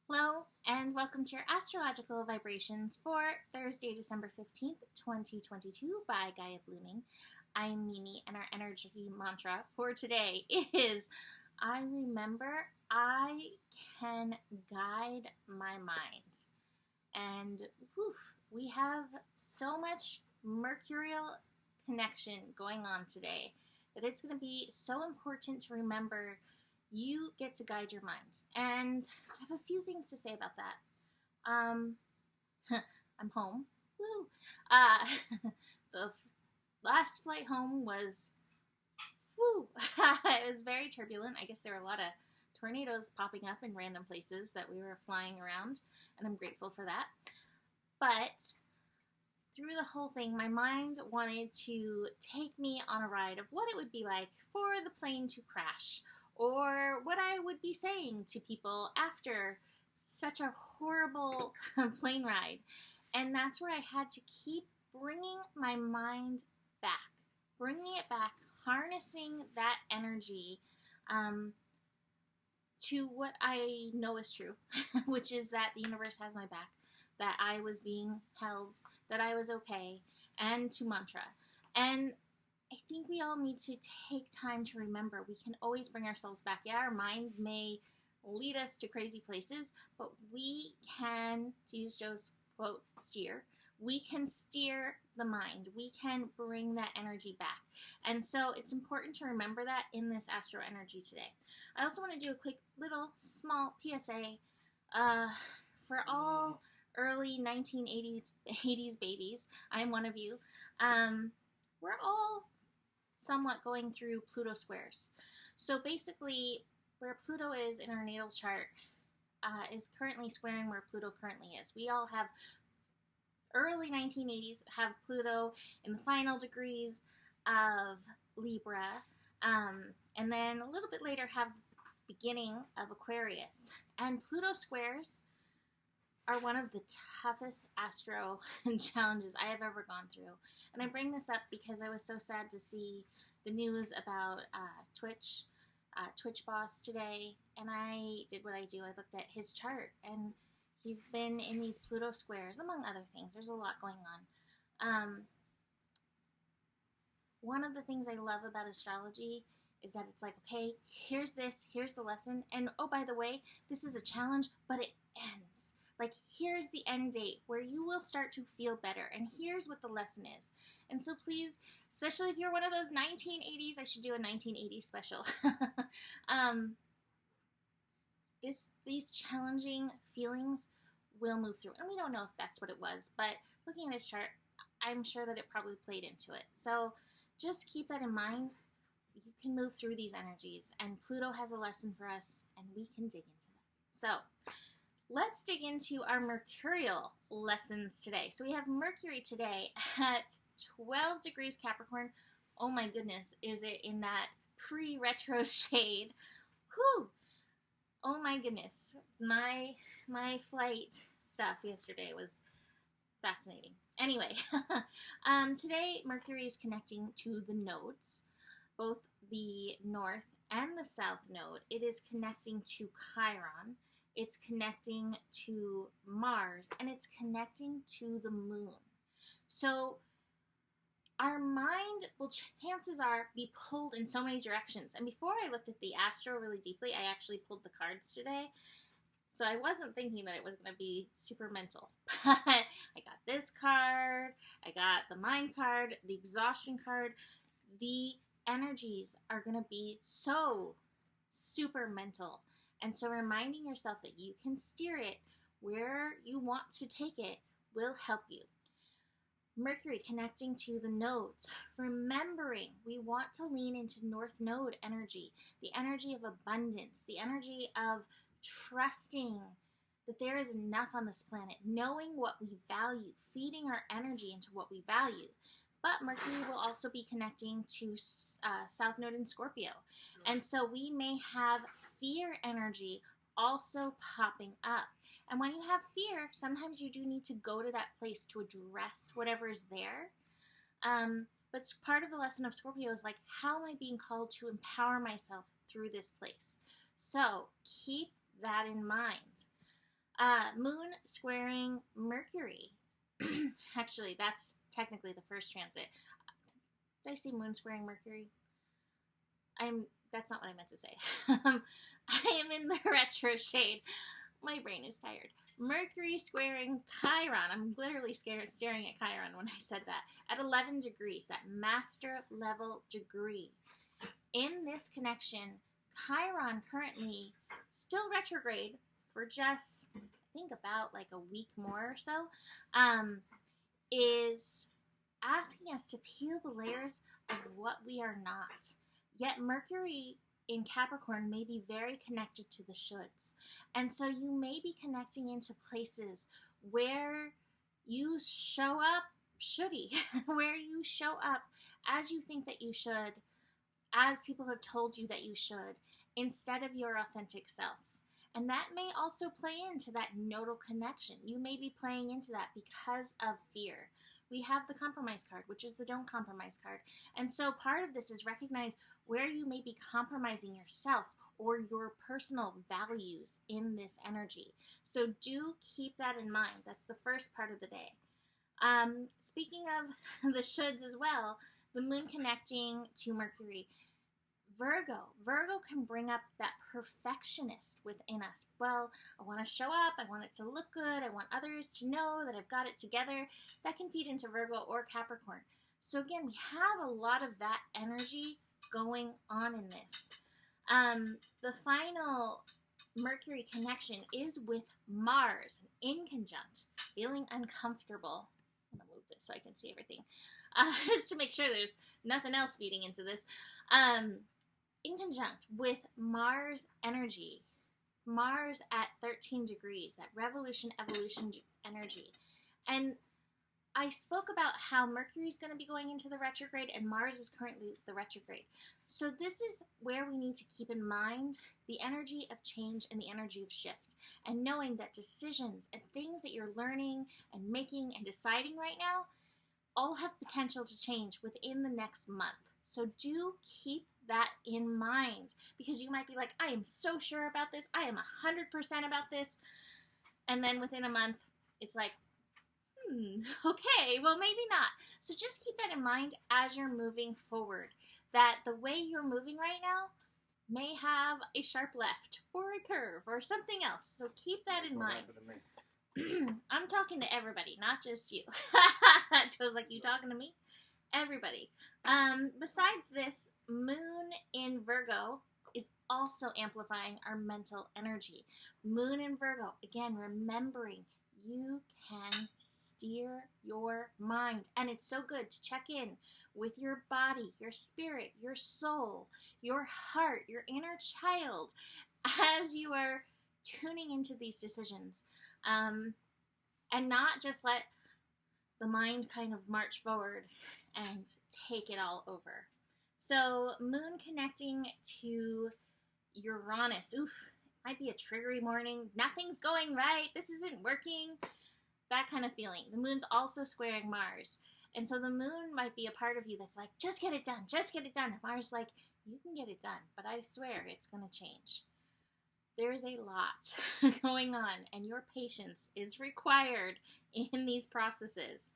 Hello, and welcome to your astrological vibrations for Thursday, December 15th, 2022 by Gaia Blooming. I'm Mimi, and our energy mantra for today is I remember I can guide my mind. And we have so much mercurial connection going on today that it's going to be so important to remember you get to guide your mind. And I have a few things to say about that. I'm home. Woo! The last flight home was, it was very turbulent. I guess there were a lot of tornadoes popping up in random places that we were flying around, and I'm grateful for that. But through the whole thing, my mind wanted to take me on a ride of what it would be like for the plane to crash, or what I would be saying to people after such a horrible plane ride. And that's where I had to keep bringing my mind back, harnessing that energy to what I know is true, which is that the universe has my back, that I was being held, that I was okay, and to mantra. And I think we all need to take time to remember we can always bring ourselves back. Yeah, our mind may lead us to crazy places, but we can, to use Joe's quote, steer. We can steer the mind. We can bring that energy back. And so it's important to remember that in this astro energy today. I also want to do a quick little small PSA for all early 1980s babies. I'm one of you. We're all somewhat going through Pluto squares. So basically, where Pluto is in our natal chart is currently squaring where Pluto currently is. We all have early 1980s have Pluto in the final degrees of Libra, and then a little bit later have the beginning of Aquarius. And Pluto squares are one of the toughest astro challenges I have ever gone through. And I bring this up because I was so sad to see the news about Twitch boss today, and I did what I do. I looked at his chart, and he's been in these Pluto squares, among other things. There's a lot going on. One of the things I love about astrology is that it's like, okay, here's the lesson, and oh, by the way, this is a challenge, but it ends. Like, here's the end date where you will start to feel better, and here's what the lesson is. And so please, especially if you're one of those 1980s, I should do a 1980s special. These challenging feelings will move through. And we don't know if that's what it was, but looking at his chart, I'm sure that it probably played into it. So just keep that in mind. You can move through these energies, and Pluto has a lesson for us, and we can dig into that. So let's dig into our mercurial lessons today. So we have Mercury today at 12 degrees Capricorn. Oh my goodness, is it in that pre-retro shade? Whew. Oh my goodness. My flight stuff yesterday was fascinating. Anyway, today Mercury is connecting to the nodes, both the north and the south node. It is connecting to Chiron. It's connecting to Mars, and it's connecting to the moon. So our mind will, chances are, be pulled in so many directions. And before I looked at the astro really deeply, I actually pulled the cards today. So I wasn't thinking that it was going to be super mental. But I got this card, I got the mind card, the exhaustion card. The energies are going to be so super mental. And so reminding yourself that you can steer it where you want to take it will help you. Mercury connecting to the nodes. Remembering we want to lean into North Node energy, the energy of abundance, the energy of trusting that there is enough on this planet, knowing what we value, feeding our energy into what we value. But Mercury will also be connecting to South Node in Scorpio. And so we may have fear energy also popping up. And when you have fear, sometimes you do need to go to that place to address whatever is there. But part of the lesson of Scorpio is like, how am I being called to empower myself through this place? So keep that in mind. Moon squaring Mercury. Actually, that's technically the first transit. Did I say moon squaring Mercury? That's not what I meant to say. I am in the retro shade. My brain is tired. Mercury squaring Chiron. I'm literally staring at Chiron when I said that. At 11 degrees, that master level degree. In this connection, Chiron currently still retrograde for just, I think, about like a week more or so, is asking us to peel the layers of what we are not. Yet Mercury in Capricorn may be very connected to the shoulds. And so you may be connecting into places where you show up shouldy, where you show up as you think that you should, as people have told you that you should, instead of your authentic self. And that may also play into that nodal connection. You may be playing into that because of fear. We have the compromise card, which is the don't compromise card. And so part of this is recognize where you may be compromising yourself or your personal values in this energy. So do keep that in mind. That's the first part of the day. Speaking of the shoulds as well, the moon connecting to Mercury, Virgo can bring up that perfectionist within us. Well, I want to show up. I want it to look good. I want others to know that I've got it together. That can feed into Virgo or Capricorn. So again, we have a lot of that energy going on in this. The final Mercury connection is with Mars in conjunct, feeling uncomfortable. I'm going to move this so I can see everything. Just to make sure there's nothing else feeding into this. In conjunct with Mars energy, Mars at 13 degrees, that revolution, evolution energy. And I spoke about how Mercury is going to be going into the retrograde and Mars is currently the retrograde. So this is where we need to keep in mind the energy of change and the energy of shift. And knowing that decisions and things that you're learning and making and deciding right now all have potential to change within the next month. So do keep that in mind, because you might be like, I am so sure about this. I am 100% about this. And then within a month, it's like, okay, well, maybe not. So just keep that in mind as you're moving forward, that the way you're moving right now may have a sharp left or a curve or something else. So keep that in mind. I'm talking to everybody, not just you. Joe's like, you talking to me? Everybody. Besides this, Moon in Virgo is also amplifying our mental energy. Moon in Virgo, again, remembering you can steer your mind. And it's so good to check in with your body, your spirit, your soul, your heart, your inner child as you are tuning into these decisions. And not just let the mind kind of march forward and take it all over. So Moon connecting to Uranus. Oof, might be a triggery morning. Nothing's going right. This isn't working. That kind of feeling. The Moon's also squaring Mars. And so the Moon might be a part of you that's like, just get it done. Just get it done. And Mars is like, you can get it done, but I swear it's going to change. There's a lot going on, and your patience is required in these processes.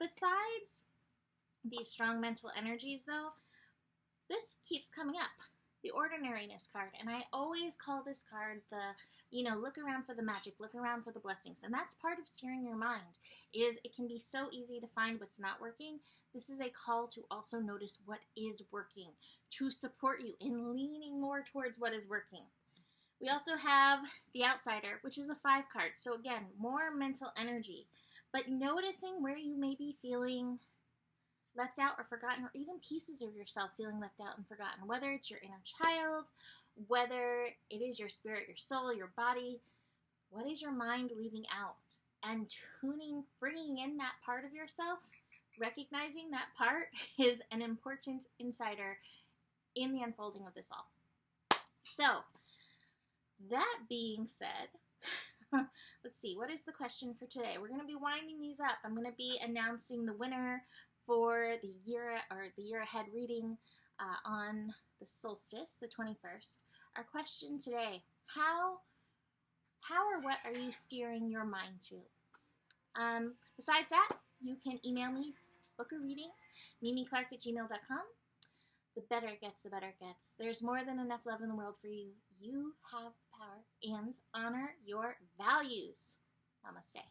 Besides these strong mental energies, though, this keeps coming up, the ordinariness card. And I always call this card the, look around for the magic, look around for the blessings. And that's part of steering your mind, is it can be so easy to find what's not working. This is a call to also notice what is working, to support you in leaning more towards what is working. We also have the Outsider, which is a 5 card. So again, more mental energy, but noticing where you may be feeling left out or forgotten, or even pieces of yourself feeling left out and forgotten, whether it's your inner child, whether it is your spirit, your soul, your body. What is your mind leaving out? And bringing in that part of yourself, recognizing that part is an important insider in the unfolding of this all. So, that being said, let's see, what is the question for today? We're going to be winding these up. I'm going to be announcing the winner for the year ahead reading on the solstice, the 21st. Our question today, how How or what are you steering your mind to? Besides that, you can email me, book a reading, mimiclark@gmail.com. The better it gets, the better it gets. There's more than enough love in the world for you. You have the power, and honor your values. Namaste.